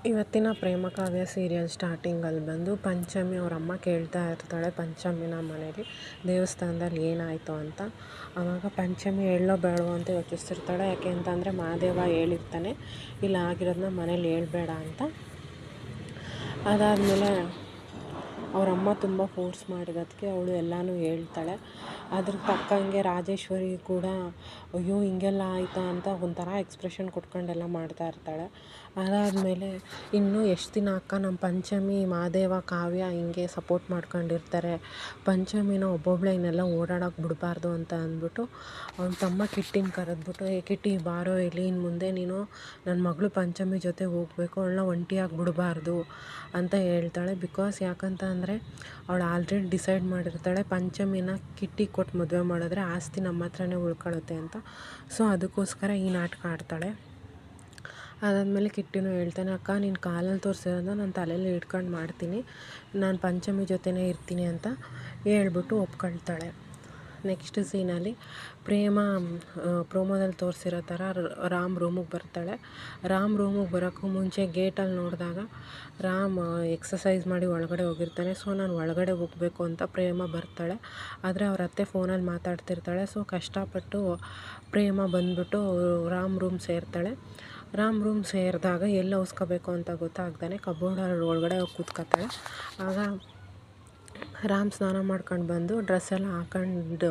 ಇವತ್ತಿನ ಪ್ರೇಮ ಕಾವ್ಯ ಸೀರಿಯಲ್ ಸ್ಟಾರ್ಟಿಂಗಲ್ಲಿ ಬಂದು ಪಂಚಮಿ ಅವರಮ್ಮ ಕೇಳ್ತಾ ಇರ್ತಾಳೆ ಪಂಚಮಿನ ಮನೇಲಿ ದೇವಸ್ಥಾನದಲ್ಲಿ ಏನಾಯಿತು ಅಂತ. ಆವಾಗ ಪಂಚಮಿ ಹೇಳೋ ಬೇಡವೋ ಅಂತ ಯೋಚಿಸ್ತಿರ್ತಾಳೆ. ಯಾಕೆ ಅಂತಂದರೆ ಮಹಾದೇವ ಹೇಳಿರ್ತಾನೆ ಇಲ್ಲ ಆಗಿರೋದನ್ನ ಮನೇಲಿ ಹೇಳ್ಬೇಡ ಅಂತ. ಅದಾದಮೇಲೆ ಅವರಮ್ಮ ತುಂಬ ಫೋರ್ಸ್ ಮಾಡಿರೋದಕ್ಕೆ ಅವಳು ಎಲ್ಲನೂ ಹೇಳ್ತಾಳೆ. ಅದ್ರ ತಕ್ಕಂಗೆ ರಾಜೇಶ್ವರಿ ಕೂಡ ಅಯ್ಯೋ ಹಿಂಗೆಲ್ಲ ಆಯಿತಾ ಅಂತ ಒಂಥರ ಎಕ್ಸ್ಪ್ರೆಷನ್ ಕೊಟ್ಕೊಂಡೆಲ್ಲ ಮಾಡ್ತಾ ಇರ್ತಾಳೆ. ಅದಾದಮೇಲೆ ಇನ್ನೂ ಎಷ್ಟು ದಿನ ಅಕ್ಕ ನಮ್ಮ ಪಂಚಮಿ ಮಹಾದೇವ ಕಾವ್ಯ ಹಿಂಗೆ ಸಪೋರ್ಟ್ ಮಾಡ್ಕೊಂಡಿರ್ತಾರೆ, ಪಂಚಮಿನ ಒಬ್ಬೊಬ್ಬಳೆ ಇನ್ನೆಲ್ಲ ಓಡಾಡೋಕೆ ಬಿಡಬಾರ್ದು ಅಂತ ಅಂದ್ಬಿಟ್ಟು ಅವ್ನ ತಮ್ಮ ಕಿಟ್ಟಿನ ಕರೆದ್ಬಿಟ್ಟು ಕಿಟ್ಟಿ ಬಾರೋ ಇಲ್ಲಿ ಇನ್ನು ಮುಂದೆ ನೀನು ನನ್ನ ಮಗಳು ಪಂಚಮಿ ಜೊತೆ ಹೋಗಬೇಕು, ಅವಳನ್ನ ಒಂಟಿಯಾಗಿ ಬಿಡಬಾರ್ದು ಅಂತ ಹೇಳ್ತಾಳೆ. ಬಿಕಾಸ್ ಯಾಕಂತ ಅಂದರೆ ಅವಳು ಆಲ್ರೆಡಿ ಡಿಸೈಡ್ ಮಾಡಿರ್ತಾಳೆ ಪಂಚಮಿನ ಕಿಟ್ಟಿ ಕೊಟ್ಟು ಮದುವೆ ಮಾಡಿದ್ರೆ ಆಸ್ತಿ ನಮ್ಮ ಹತ್ರನೇ ಉಳ್ಕೊಳ್ಳುತ್ತೆ ಅಂತ. ಸೊ ಅದಕ್ಕೋಸ್ಕರ ಈ ನಾಟಕ ಆಡ್ತಾಳೆ. ಅದಾದಮೇಲೆ ಕಿಟ್ಟಿನೂ ಹೇಳ್ತಾನೆ ಅಕ್ಕ ನೀನು ಕಾಲಲ್ಲಿ ತೋರಿಸಿರೋದನ್ನ ನಾನು ತಲೆಯಲ್ಲಿ ಇಟ್ಕೊಂಡು ಮಾಡ್ತೀನಿ, ನಾನು ಪಂಚಮಿ ಜೊತೆನೇ ಇರ್ತೀನಿ ಅಂತ ಹೇಳ್ಬಿಟ್ಟು ಒಪ್ಕೊಳ್ತಾಳೆ. ನೆಕ್ಸ್ಟ್ ಸೀನಲ್ಲಿ ಪ್ರೇಮ ಪ್ರೋಮೋದಲ್ಲಿ ತೋರಿಸಿರೋ ಥರ ರಾಮ್ ರೂಮಿಗೆ ಬರ್ತಾಳೆ. ರಾಮ್ ರೂಮಿಗೆ ಬರೋಕ್ಕೂ ಮುಂಚೆ ಗೇಟಲ್ಲಿ ನೋಡಿದಾಗ ರಾಮ್ ಎಕ್ಸಸೈಸ್ ಮಾಡಿ ಒಳಗಡೆ ಹೋಗಿರ್ತಾನೆ. ಸೊ ನಾನು ಒಳಗಡೆ ಹೋಗಬೇಕು ಅಂತ ಪ್ರೇಮ ಬರ್ತಾಳೆ. ಆದರೆ ಅವ್ರ ಅತ್ತೆ ಫೋನಲ್ಲಿ ಮಾತಾಡ್ತಿರ್ತಾಳೆ. ಸೊ ಕಷ್ಟಪಟ್ಟು ಪ್ರೇಮ ಬಂದ್ಬಿಟ್ಟು ರಾಮ್ ರೂಮ್ ಸೇರ್ತಾಳೆ. ರಾಮ್ ರೂಮ್ ಸೇರಿದಾಗ ಎಲ್ಲಿ ಹೊಸ್ಕೋಬೇಕು ಅಂತ ಗೊತ್ತಾಗ್ತಾನೆ ಕಬೋರ್ಡ್ ಒಳಗಡೆ ಹೋಗಿ ಕೂತ್ಕೊತಾಳೆ. ಆಗ ರಾಮ್ ಸ್ನಾನ ಮಾಡ್ಕೊಂಡು ಬಂದು ಡ್ರೆಸ್ಸೆಲ್ಲ ಹಾಕೊಂಡು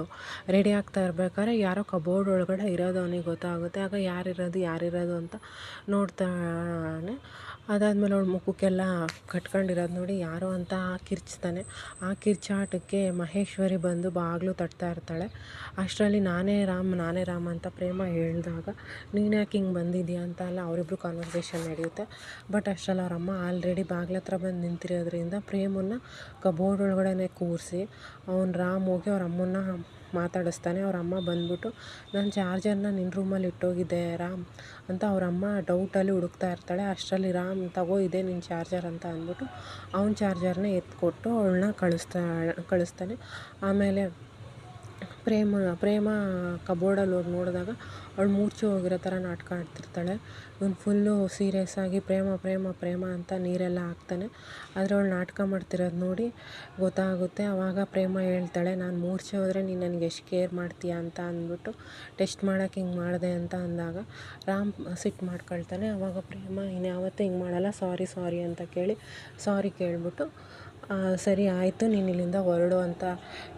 ರೆಡಿ ಆಗ್ತಾ ಇರ್ಬೇಕಾದ್ರೆ ಯಾರೋ ಕಬೋರ್ಡ್ ಒಳಗಡೆ ಇರೋದು ಅವನಿಗೆ ಗೊತ್ತಾಗುತ್ತೆ. ಆಗ ಯಾರಿರೋದು ಅಂತ ನೋಡ್ತಾನೆ. ಅದಾದಮೇಲೆ ಅವಳು ಮುಖಕ್ಕೆಲ್ಲ ಕಟ್ಕೊಂಡಿರೋದು ನೋಡಿ ಯಾರೋ ಅಂತ ಕಿರ್ಚ್ತಾನೆ. ಆ ಕಿರ್ಚಾಟಕ್ಕೆ ಮಹೇಶ್ವರಿ ಬಂದು ಬಾಗಿಲು ತಟ್ತಾ ಇರ್ತಾಳೆ. ಅಷ್ಟರಲ್ಲಿ ನಾನೇ ರಾಮ್ ಅಂತ ಪ್ರೇಮ ಹೇಳಿದಾಗ ನೀನು ಯಾಕೆ ಹಿಂಗೆ ಬಂದಿದ್ದೀಯ ಅಂತ ಎಲ್ಲ ಅವರಿಬ್ರು ಕಾನ್ವರ್ಸೇಷನ್ ನಡೆಯುತ್ತೆ. ಬಟ್ ಅಷ್ಟರಲ್ಲಿ ಅವರಮ್ಮ ಆಲ್ರೆಡಿ ಬಾಗಿಲ ಹತ್ರ ಬಂದು ನಿಂತಿರೋದ್ರಿಂದ ಪ್ರೇಮನ್ನ ಕಬೋರ್ಡ್ ಒಳಗಡೆ ಕೂರಿಸಿ ರಾಮ್ ಹೋಗಿ ಅವ್ರ ಅಮ್ಮನ್ನ ಮಾತಾಡಿಸ್ತಾನೆ. ಅವ್ರ ಅಮ್ಮ ಬಂದ್ಬಿಟ್ಟು ನಾನು ಚಾರ್ಜರ್ನ ನಿನ್ನ ರೂಮಲ್ಲಿ ಇಟ್ಟೋಗಿದ್ದೆ ರಾಮ್ ಅಂತ ಅವರಮ್ಮ ಡೌಟಲ್ಲಿ ಹುಡುಕ್ತಾ ಇರ್ತಾಳೆ. ಅಷ್ಟರಲ್ಲಿ ರಾಮ್ ತಗೋ ಇದೆ ನಿನ್ನ ಚಾರ್ಜರ್ ಅಂತ ಅಂದ್ಬಿಟ್ಟು ಅವನ ಚಾರ್ಜರ್ನ ಎತ್ಕೊಟ್ಟು ಅವಳನ್ನ ಕಳಿಸ್ತಾನೆ. ಆಮೇಲೆ ಪ್ರೇಮ ಕಬೋರ್ಡಲ್ಲಿ ಹೋಗಿ ನೋಡಿದಾಗ ಅವಳು ಮೂರ್ಛೆ ಹೋಗಿರೋ ಥರ ನಾಟಕ ಆಡ್ತಿರ್ತಾಳೆ. ಇವನು ಫುಲ್ಲು ಸೀರಿಯಸ್ ಆಗಿ ಪ್ರೇಮ ಅಂತ ನೀರೆಲ್ಲ ಹಾಕ್ತಾನೆ. ಆದರೆ ಅವಳು ನಾಟಕ ಮಾಡ್ತಿರೋದು ನೋಡಿ ಗೊತ್ತಾಗುತ್ತೆ. ಆವಾಗ ಪ್ರೇಮ ಹೇಳ್ತಾಳೆ ನಾನು ಮೂರ್ಛೆ ಹೋದರೆ ನೀನು ನನಗೆ ಎಷ್ಟು ಕೇರ್ ಮಾಡ್ತೀಯ ಅಂತ ಅಂದ್ಬಿಟ್ಟು ಟೆಸ್ಟ್ ಮಾಡೋಕ್ಕೆ ಹಿಂಗೆ ಮಾಡಿದೆ ಅಂತ ಅಂದಾಗ ರಾಮ್ ಸಿಟ್ಟು ಮಾಡ್ಕೊಳ್ತಾನೆ. ಆವಾಗ ಪ್ರೇಮ ಇನ್ಯಾವತ್ತೂ ಹಿಂಗೆ ಮಾಡಲ್ಲ ಸಾರಿ ಅಂತ ಸಾರಿ ಕೇಳಿಬಿಟ್ಟು ಸರಿ ಆಯಿತು ನೀನು ಇಲ್ಲಿಂದ ಹೊರಡು ಅಂತ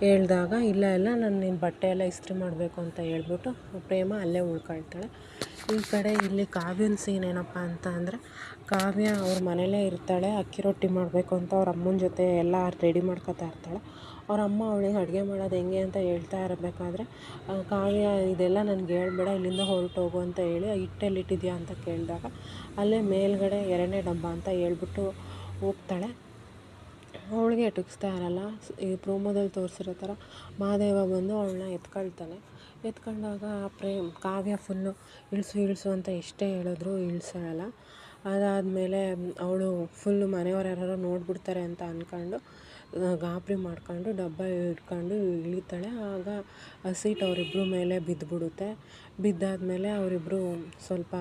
ಹೇಳಿದಾಗ ಇಲ್ಲ ನಾನು ನಿನ್ನ ಬಟ್ಟೆ ಎಲ್ಲ ಇಸ್ತ್ರಿ ಮಾಡಬೇಕು ಅಂತ ಹೇಳ್ಬಿಟ್ಟು ಪ್ರೇಮ ಅಲ್ಲೇ ಉಳ್ಕೊಳ್ತಾಳೆ. ಈ ಕಡೆ ಇಲ್ಲಿ ಕಾವ್ಯನ ಸೀನ್ ಏನಪ್ಪ ಅಂತ ಅಂದರೆ ಕಾವ್ಯ ಅವ್ರ ಮನೇಲೇ ಇರ್ತಾಳೆ. ಅಕ್ಕಿ ರೊಟ್ಟಿ ಮಾಡಬೇಕು ಅಂತ ಅವ್ರ ಅಮ್ಮನ ಜೊತೆ ಎಲ್ಲ ರೆಡಿ ಮಾಡ್ಕೊತಾ ಇರ್ತಾಳೆ. ಅವ್ರ ಅಮ್ಮ ಅವಳಿಗೆ ಅಡುಗೆ ಮಾಡೋದು ಹೆಂಗೆ ಅಂತ ಹೇಳ್ತಾ ಇರಬೇಕಾದ್ರೆ ಕಾವ್ಯ ಇದೆಲ್ಲ ನನಗೆ ಹೇಳ್ಬೇಡ ಇಲ್ಲಿಂದ ಹೊರಟೋಗು ಅಂತ ಹೇಳಿ ಹಿಟ್ಟೆಲ್ಲಿಟ್ಟಿದ್ಯಾ ಅಂತ ಕೇಳಿದಾಗ ಅಲ್ಲೇ ಮೇಲ್ಗಡೆ 2ನೇ ಡಬ್ಬ ಅಂತ ಹೇಳ್ಬಿಟ್ಟು ಹೋಗ್ತಾಳೆ. ಅವಳಿಗೆ ಎಟುಕಿಸ್ತಾ ಇರಲ್ಲ. ಈ ಪ್ರೋಮೋದಲ್ಲಿ ತೋರಿಸಿರೋ ಥರ ಮಹಾದೇವ ಬಂದು ಅವಳನ್ನ ಎತ್ಕೊಂಡಾಗ ಕಾವ್ಯ ಫುಲ್ಲು ಇಳಿಸು ಅಂತ ಎಷ್ಟೇ ಹೇಳಿದ್ರು ಇಳಿಸಲ್ಲ. ಅದಾದಮೇಲೆ ಅವಳು ಫುಲ್ಲು ಮನೆಯವ್ರು ಯಾರು ನೋಡಿಬಿಡ್ತಾರೆ ಅಂತ ಅಂದ್ಕೊಂಡು ಗಾಬರಿ ಮಾಡ್ಕೊಂಡು ಡಬ್ಬ ಇಟ್ಕೊಂಡು ಇಳಿತಾಳೆ. ಆಗ ಸೀಟ್ ಅವರಿಬ್ಬರ ಮೇಲೆ ಬಿದ್ದುಬಿಡುತ್ತೆ. ಬಿದ್ದಾದಮೇಲೆ ಅವರಿಬ್ಬರು ಸ್ವಲ್ಪ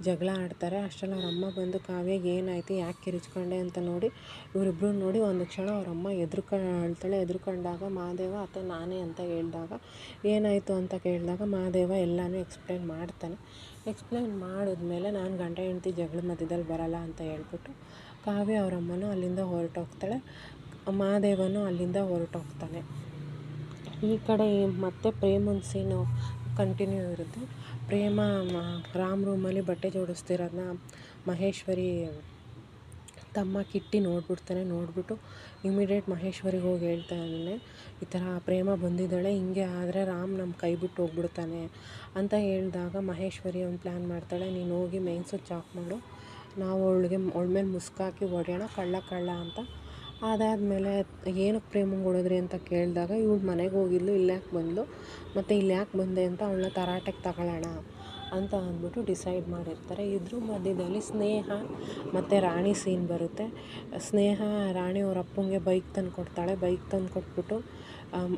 ಜಗಳ ಆಡ್ತಾರೆ. ಅಷ್ಟರಲ್ಲಿ ಅವ್ರ ಅಮ್ಮ ಬಂದು ಕಾವ್ಯಗೆ ಏನಾಯಿತು ಯಾಕೆ ಕಿರಿಚ್ಕೊಂಡೆ ಅಂತ ನೋಡಿ ಇವರಿಬ್ಬರು ನೋಡಿ ಒಂದು ಕ್ಷಣ ಅವರಮ್ಮ ಹೆದ್ರ್ಕೊಂಡಾಗ ಮಹಾದೇವ ಅತ್ತೆ ನಾನೇ ಅಂತ ಹೇಳಿದಾಗ ಏನಾಯಿತು ಅಂತ ಕೇಳಿದಾಗ ಮಹಾದೇವ ಎಲ್ಲನೂ ಎಕ್ಸ್ಪ್ಲೇನ್ ಮಾಡ್ತಾನೆ. ಎಕ್ಸ್ಪ್ಲೇನ್ ಮಾಡಿದ್ಮೇಲೆ ನಾನು ಗಂಡ ಹೆಂಡತಿ ಜಗಳ ಮಧ್ಯದಲ್ಲಿ ಬರಲ್ಲ ಅಂತ ಹೇಳ್ಬಿಟ್ಟು ಕಾವ್ಯ ಅವರಮ್ಮನೂ ಅಲ್ಲಿಂದ ಹೊರಟೋಗ್ತಾಳೆ. ಮಹಾದೇವನು ಅಲ್ಲಿಂದ ಹೊರಟೋಗ್ತಾನೆ. ಈ ಕಡೆ ಮತ್ತೆ ಪ್ರೇಮನ ಸೀನು ಕಂಟಿನ್ಯೂ ಇರುತ್ತೆ. ಪ್ರೇಮ ರಾಮ್ ರೂಮಲ್ಲಿ ಬಟ್ಟೆ ಜೋಡಿಸ್ತಿರೋದನ್ನ ಮಹೇಶ್ವರಿ ತಮ್ಮ ಕಿಟ್ಟಿ ನೋಡ್ಬಿಟ್ಟು ಇಮಿಡಿಯೇಟ್ ಮಹೇಶ್ವರಿಗೆ ಹೋಗಿ ಹೇಳ್ತಾನೆ ಈ ಥರ ಪ್ರೇಮ ಬಂದಿದ್ದಾಳೆ, ಹಿಂಗೆ ಆದರೆ ರಾಮ್ ನಮ್ಮ ಕೈ ಬಿಟ್ಟು ಹೋಗ್ಬಿಡ್ತಾನೆ ಅಂತ ಹೇಳಿದಾಗ ಮಹೇಶ್ವರಿ ಒಂದು ಪ್ಲ್ಯಾನ್ ಮಾಡ್ತಾಳೆ. ನೀನು ಹೋಗಿ ಮೇನ್ ಸ್ವಿಚ್ ಆಫ್ ಮಾಡು, ನಾವು ಅವಳ ಮೇಲೆ ಮುಸ್ಕಾಕಿ ಹೊಡೆಯೋಣ ಕಳ್ಳ ಅಂತ. ಅದಾದಮೇಲೆ ಏನಕ್ಕೆ ಪ್ರೇಮಂಗೆ ಹೊಡೆದ್ರಿ ಅಂತ ಕೇಳಿದಾಗ ಇವಳು ಮನೆಗೆ ಹೋಗಿದ್ಲು ಇಲ್ಲ್ಯಾಕೆ ಬಂದಳು ಮತ್ತು ಇಲ್ಲಿ ಯಾಕೆ ಬಂದೆ ಅಂತ ಅವಳನ್ನ ತರಾಟೆಗೆ ತಗೊಳ್ಳೋಣ ಅಂತ ಅಂದ್ಬಿಟ್ಟು ಡಿಸೈಡ್ ಮಾಡಿರ್ತಾರೆ. ಇದ್ರ ಮಧ್ಯದಲ್ಲಿ ಸ್ನೇಹ ಮತ್ತು ರಾಣಿ ಸೀನ್ ಬರುತ್ತೆ. ಸ್ನೇಹ ರಾಣಿ ಅವ್ರ ಅಪ್ಪಂಗೆ ಬೈಕ್ ತಂದು ಕೊಡ್ತಾಳೆ. ಬೈಕ್ ತಂದು ಕೊಟ್ಬಿಟ್ಟು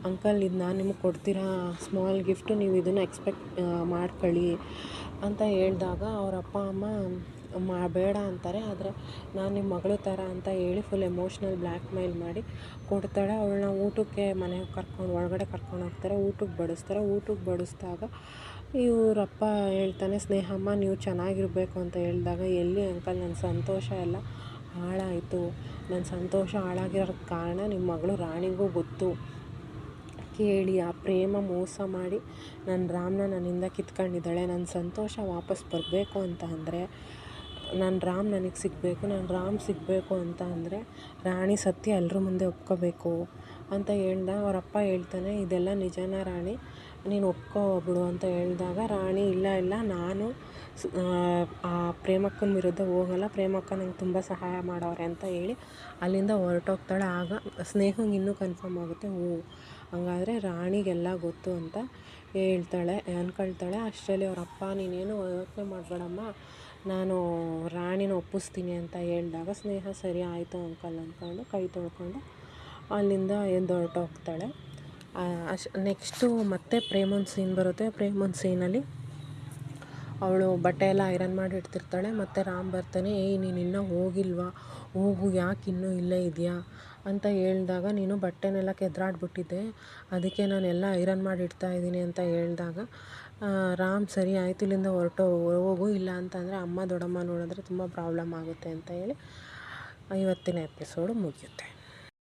ಅಂಕಲ್ ಇದು ನಾನು ನಿಮಗೆ ಕೊಡ್ತೀರಾ ಸ್ಮಾಲ್ ಗಿಫ್ಟು, ನೀವು ಇದನ್ನು ಎಕ್ಸ್ಪೆಕ್ಟ್ ಮಾಡ್ಕೊಳ್ಳಿ ಅಂತ ಹೇಳಿದಾಗ ಅವ್ರ ಅಪ್ಪ ಅಮ್ಮ ಬೇಡ ಅಂತಾರೆ. ಆದರೆ ನಾನು ನಿಮ್ಮ ಮಗಳ ಥರ ಅಂತ ಹೇಳಿ ಫುಲ್ ಎಮೋಷ್ನಲ್ ಬ್ಲ್ಯಾಕ್ ಮೇಲ್ ಮಾಡಿ ಕೊಡ್ತಾಳೆ. ಅವಳನ್ನ ಊಟಕ್ಕೆ ಮನೆಗೆ ಒಳಗಡೆ ಕರ್ಕೊಂಡು ಹೋಗ್ತಾರೆ. ಊಟಕ್ಕೆ ಬಡಿಸ್ದಾಗ ಇವರಪ್ಪ ಹೇಳ್ತಾನೆ, ಸ್ನೇಹಮ್ಮ ನೀವು ಚೆನ್ನಾಗಿರಬೇಕು ಅಂತ ಹೇಳಿದಾಗ, ಎಲ್ಲಿ ಅಂಕಲ್ ನನ್ನ ಸಂತೋಷ ಎಲ್ಲ ಹಾಳಾಯಿತು. ನನ್ನ ಸಂತೋಷ ಹಾಳಾಗಿರೋಕ್ಕೆ ಕಾರಣ ನಿಮ್ಮ ಮಗಳು ರಾಣಿಗೂ ಗೊತ್ತು. ಕೇಳಿ ಆ ಪ್ರೇಮ ಮೋಸ ಮಾಡಿ ನನ್ನ ರಾಮ್ನ ನನ್ನಿಂದ ಕಿತ್ಕೊಂಡಿದ್ದಾಳೆ. ನನ್ನ ಸಂತೋಷ ವಾಪಸ್ ಬರಬೇಕು ಅಂತ ಅಂದರೆ ನನ್ನ ರಾಮ್ ನನಗೆ ಸಿಗಬೇಕು. ನನ್ನ ರಾಮ್ ಸಿಗಬೇಕು ಅಂತ ಅಂದರೆ ರಾಣಿ ಸತ್ಯ ಎಲ್ಲರ ಮುಂದೆ ಒಪ್ಕೋಬೇಕು ಅಂತ ಹೇಳ್ದಾಗ ಅವರಪ್ಪ ಹೇಳ್ತಾನೆ, ಇದೆಲ್ಲ ನಿಜನಾ ರಾಣಿ, ನೀನು ಒಪ್ಕೊಬಿಡು ಅಂತ ಹೇಳಿದಾಗ ರಾಣಿ ಇಲ್ಲ ನಾನು ಆ ಪ್ರೇಮಕ್ಕನ ವಿರುದ್ಧ ಹೋಗಲ್ಲ, ಪ್ರೇಮಕ್ಕ ನಂಗೆ ತುಂಬ ಸಹಾಯ ಮಾಡವ್ರೆ ಅಂತ ಹೇಳಿ ಅಲ್ಲಿಂದ ಹೊರಟೋಗ್ತಾಳೆ. ಆಗ ಸ್ನೇಹಂಗೆ ಇನ್ನೂ ಕನ್ಫರ್ಮ್ ಆಗುತ್ತೆ, ಹಂಗಾದರೆ ರಾಣಿಗೆಲ್ಲ ಗೊತ್ತು ಅಂತ ಅಂದ್ಕೊಳ್ತಾಳೆ. ಅಷ್ಟರಲ್ಲಿ ಅವರಪ್ಪ ನೀನೇನು ಯೋಚನೆ ಮಾಡಬೇಡಮ್ಮ, ನಾನು ರಾಣಿನ ಒಪ್ಪಿಸ್ತೀನಿ ಅಂತ ಹೇಳಿದಾಗ ಸ್ನೇಹ ಸರಿ ಆಯಿತು ಅಂಕಲ್ ಅಂದ್ಕೊಂಡು ಕೈ ತೊಳ್ಕೊಂಡು ಅಲ್ಲಿಂದ ಎದ್ದು ಹೊರಟೋಗ್ತಾಳೆ. ನೆಕ್ಸ್ಟು ಮತ್ತೆ ಪ್ರೇಮನ ಸೀನ್ ಬರುತ್ತೆ. ಪ್ರೇಮನ ಸೀನಲ್ಲಿ ಅವಳು ಬಟ್ಟೆ ಎಲ್ಲ ಐರನ್ ಮಾಡಿ ಇಡ್ತಿರ್ತಾಳೆ. ಮತ್ತು ರಾಮ್ ಬರ್ತಾನೆ, ನೀನು ಇನ್ನೂ ಹೋಗಿಲ್ವಾ, ಹೋಗು, ಯಾಕೆ ಇನ್ನೂ ಇಲ್ಲೇ ಇದೆಯಾ ಅಂತ ಹೇಳಿದಾಗ, ನೀನು ಬಟ್ಟೆನೆಲ್ಲ ಕೆದ್ರಾಡ್ಬಿಟ್ಟಿದ್ದೆ, ಅದಕ್ಕೆ ನಾನೆಲ್ಲ ಐರನ್ ಮಾಡಿ ಇಡ್ತಾ ಇದ್ದೀನಿ ಅಂತ ಹೇಳಿದಾಗ ರಾಮ್ ಸರಿ ಆಯಿತು, ಇಲ್ಲಿಂದ ಹೋಗು, ಇಲ್ಲ ಅಂತಂದರೆ ಅಮ್ಮ ದೊಡ್ಡಮ್ಮ ನೋಡಿದ್ರೆ ತುಂಬ ಪ್ರಾಬ್ಲಮ್ ಆಗುತ್ತೆ ಅಂತ ಹೇಳಿ ಇವತ್ತಿನ ಎಪಿಸೋಡು ಮುಗಿಯುತ್ತೆ.